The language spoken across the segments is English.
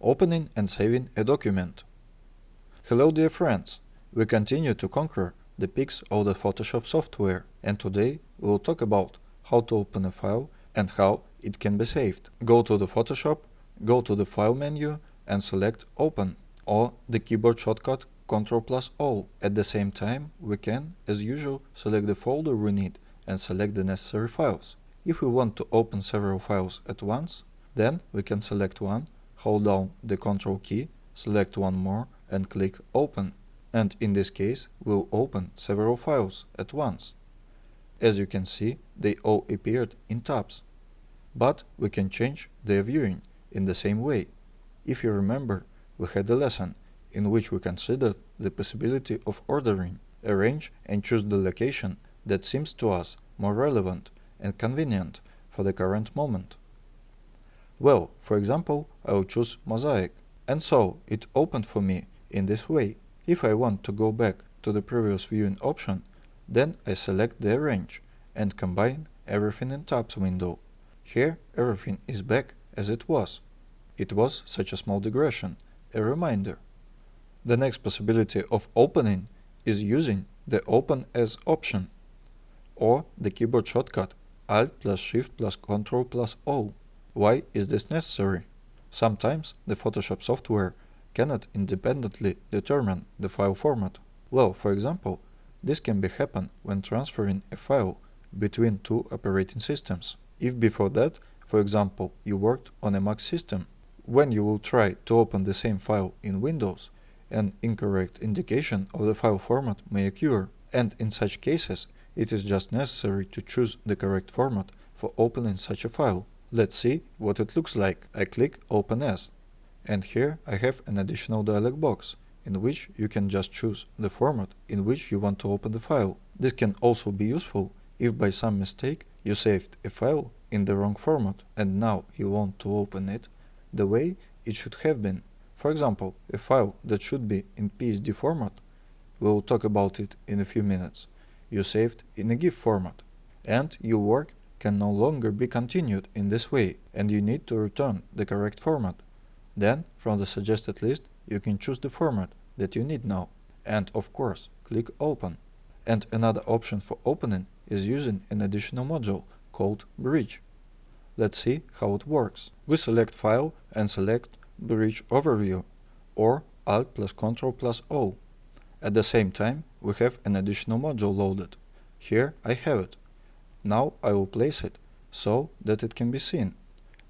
Opening and saving a document. Hello dear friends! We continue to conquer the peaks of the Photoshop software, and today we will talk about how to open a file and how it can be saved. Go to the Photoshop, go to the File menu and select Open, or the keyboard shortcut Ctrl+O. At the same time, we can, as usual, select the folder we need and select the necessary files. If we want to open several files at once, then we can select one, hold down the Ctrl key, select one more and click Open. And in this case, we'll open several files at once. As you can see, they all appeared in tabs. But we can change their viewing in the same way. If you remember, we had a lesson in which we considered the possibility of ordering, arrange and choose the location that seems to us more relevant and convenient for the current moment. Well, for example, I will choose Mosaic, and so it opened for me in this way. If I want to go back to the previous viewing option, then I select the Arrange and combine everything in Tabs window. Here everything is back as it was. It was such a small digression, a reminder. The next possibility of opening is using the Open As option, or the keyboard shortcut Alt+Shift+Ctrl+O. Why is this necessary? Sometimes the Photoshop software cannot independently determine the file format. Well, for example, this can happen when transferring a file between two operating systems. If before that, for example, you worked on a Mac system, when you will try to open the same file in Windows, an incorrect indication of the file format may occur, and in such cases, it is just necessary to choose the correct format for opening such a file. Let's see what it looks like. I click Open As, and here I have an additional dialog box in which you can just choose the format in which you want to open the file. This can also be useful if by some mistake you saved a file in the wrong format and now you want to open it the way it should have been. For example, a file that should be in PSD format, we will talk about it in a few minutes, you saved in a GIF format, and your work can no longer be continued in this way, and you need to return the correct format. Then, from the suggested list, you can choose the format that you need now, and of course, click Open. And another option for opening is using an additional module called Bridge. Let's see how it works. We select File and select Bridge Overview, or Alt+Ctrl+O. At the same time, we have an additional module loaded. Here I have it. Now I will place it so that it can be seen.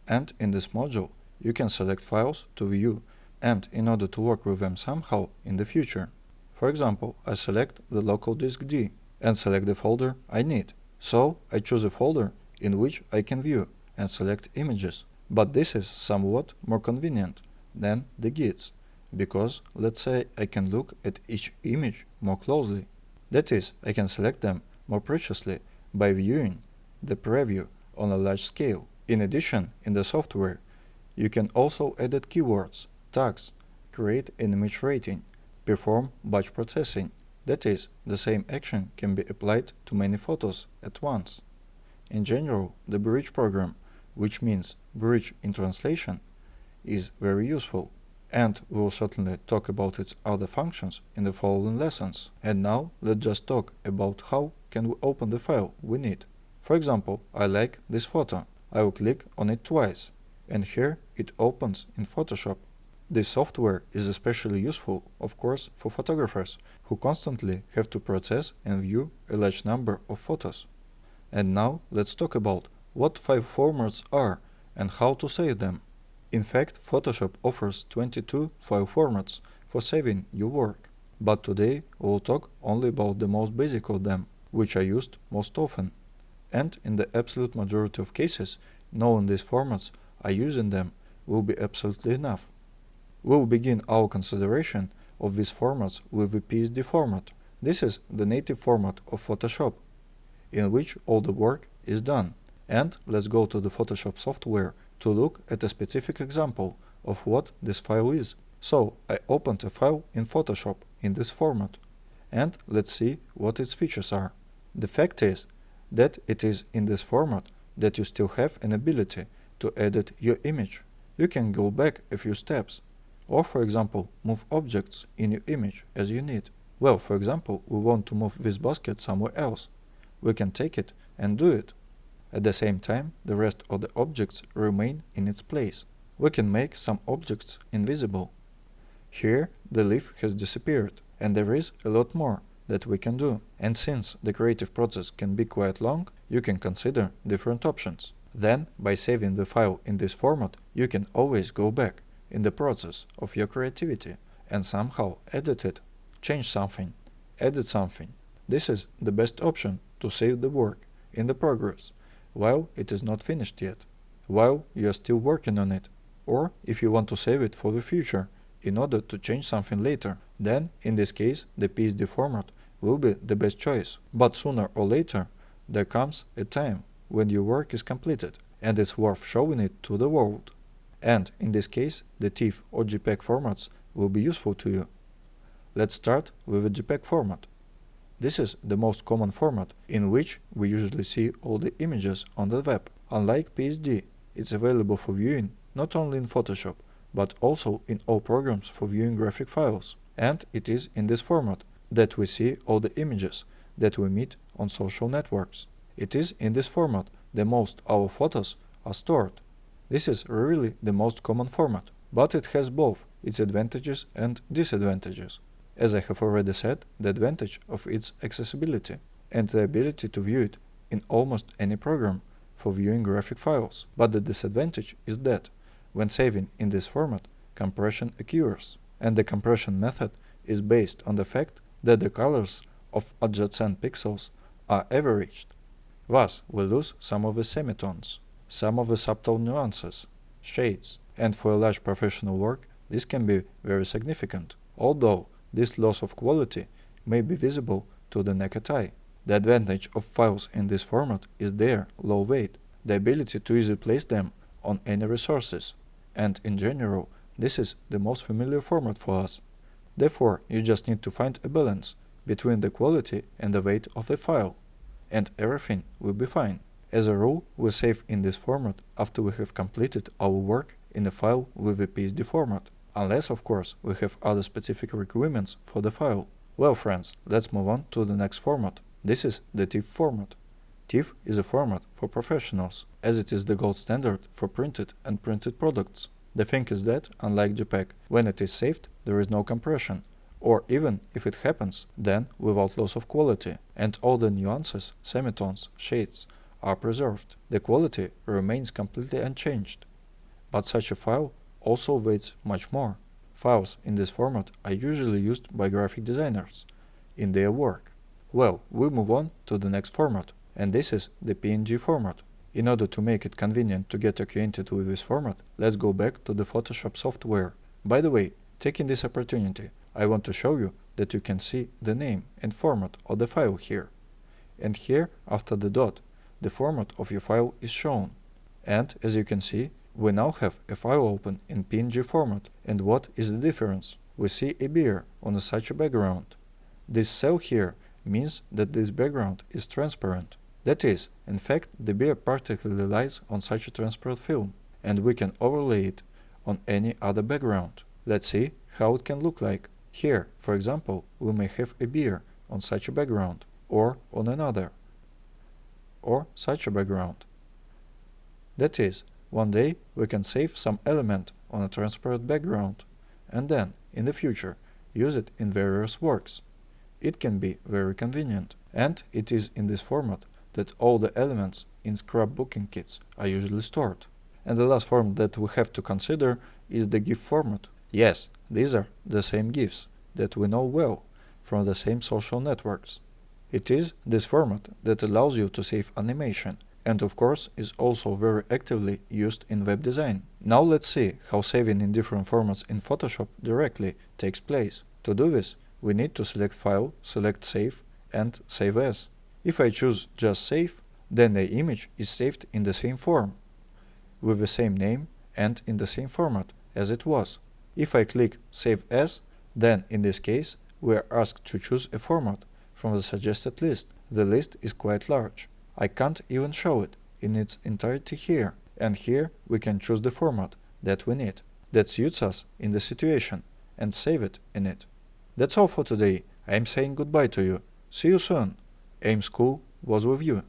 And in this module, you can select files to view and in order to work with them somehow in the future. For example, I select the local disk D and select the folder I need. So I choose a folder in which I can view and select images. But this is somewhat more convenient than the GITs, because let's say I can look at each image more closely. That is, I can select them more preciously by viewing the preview on a large scale. In addition, in the software, you can also edit keywords, tags, create an image rating, perform batch processing. That is, the same action can be applied to many photos at once. In general, the Bridge program, which means bridge in translation, is very useful, and we will certainly talk about its other functions in the following lessons. And now let's just talk about how can we open the file we need. For example, I like this photo. I will click on it twice, and here it opens in Photoshop. This software is especially useful, of course, for photographers who constantly have to process and view a large number of photos. And now let's talk about what file formats are and how to save them. In fact, Photoshop offers 22 file formats for saving your work. But today we will talk only about the most basic of them, which are used most often. And in the absolute majority of cases, knowing these formats or using them will be absolutely enough. We will begin our consideration of these formats with the PSD format. This is the native format of Photoshop, in which all the work is done. And let's go to the Photoshop software to look at a specific example of what this file is. So I opened a file in Photoshop in this format, and let's see what its features are. The fact is that it is in this format that you still have an ability to edit your image. You can go back a few steps, or for example, move objects in your image as you need. Well, for example, we want to move this basket somewhere else. We can take it and do it. At the same time, the rest of the objects remain in its place. We can make some objects invisible. Here, the leaf has disappeared, and there is a lot more that we can do. And since the creative process can be quite long, you can consider different options. Then, by saving the file in this format, you can always go back in the process of your creativity and somehow edit it, change something, edit something. This is the best option to save the work in the progress while it is not finished yet, while you are still working on it, or if you want to save it for the future in order to change something later, then in this case the PSD format will be the best choice. But sooner or later there comes a time when your work is completed and it's worth showing it to the world. And in this case the TIFF or JPEG formats will be useful to you. Let's start with the JPEG format. This is the most common format in which we usually see all the images on the web. Unlike PSD, it's available for viewing not only in Photoshop, but also in all programs for viewing graphic files. And it is in this format that we see all the images that we meet on social networks. It is in this format that most our photos are stored. This is really the most common format, but it has both its advantages and disadvantages. As I have already said, the advantage of its accessibility and the ability to view it in almost any program for viewing graphic files. But the disadvantage is that when saving in this format, compression occurs, and the compression method is based on the fact that the colors of adjacent pixels are averaged. Thus, we lose some of the semitones, some of the subtle nuances, shades, and for a large professional work, this can be very significant, although this loss of quality may be visible to the naked eye. The advantage of files in this format is their low weight, the ability to easily place them on any resources, and in general, this is the most familiar format for us. Therefore, you just need to find a balance between the quality and the weight of the file, and everything will be fine. As a rule, we save in this format after we have completed our work in a file with the PSD format. Unless, of course, we have other specific requirements for the file. Well, friends, let's move on to the next format. This is the TIFF format. TIFF is a format for professionals, as it is the gold standard for printed and printed products. The thing is that, unlike JPEG, when it is saved, there is no compression, or even if it happens, then without loss of quality, and all the nuances, semitones, shades are preserved. The quality remains completely unchanged. But such a file also weighs much more. Files in this format are usually used by graphic designers in their work. Well, we move on to the next format, and this is the PNG format. In order to make it convenient to get acquainted with this format, let's go back to the Photoshop software. By the way, taking this opportunity, I want to show you that you can see the name and format of the file here. And here, after the dot, the format of your file is shown. And as you can see, we now have a file open in PNG format. And what is the difference? We see a beer on such a background. This cell here means that this background is transparent. That is, in fact, the beer particularly lies on such a transparent film, and we can overlay it on any other background. Let's see how it can look like. Here, for example, we may have a beer on such a background, or on another, or such a background. That is, one day we can save some element on a transparent background, and then, in the future, use it in various works. It can be very convenient, and it is in this format that all the elements in scrapbooking kits are usually stored. And the last format that we have to consider is the GIF format. Yes, these are the same GIFs that we know well from the same social networks. It is this format that allows you to save animation, and of course is also very actively used in web design. Now let's see how saving in different formats in Photoshop directly takes place. To do this, we need to select File, select Save, and Save As. If I choose just Save, then the image is saved in the same form, with the same name and in the same format as it was. If I click Save As, then in this case we are asked to choose a format from the suggested list. The list is quite large. I can't even show it in its entirety here, and here we can choose the format that we need, that suits us in the situation, and save it in it. That's all for today. I am saying goodbye to you. See you soon. AIM School was with you.